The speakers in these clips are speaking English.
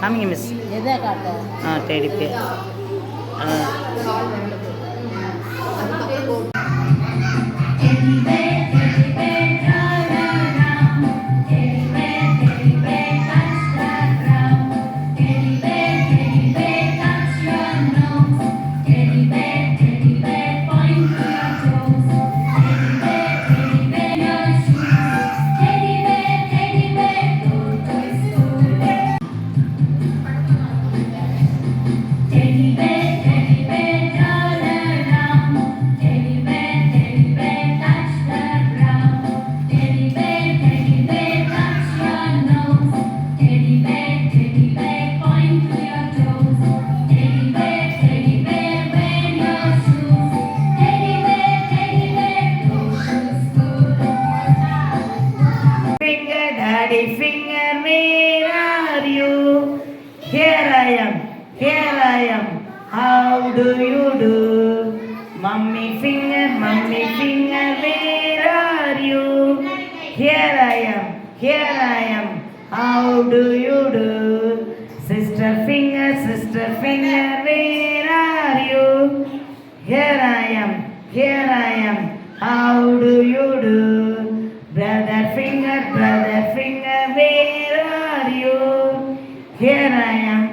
Coming, miss. Teddy bear. Daddy finger, where are you? Here I am. How do you do? Mummy finger, where are you? Here I am. How do you do? Sister finger, where are you? Here I am. How do you do? Brother finger, where are you? Here I am.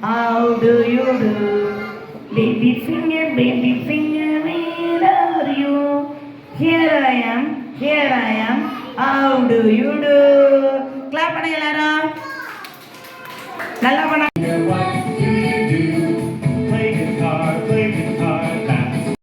How do you do? Baby finger, where are you? Here I am. How do you do? Clap பண்ணுங்க எல்லாரும். நல்லா பண்ண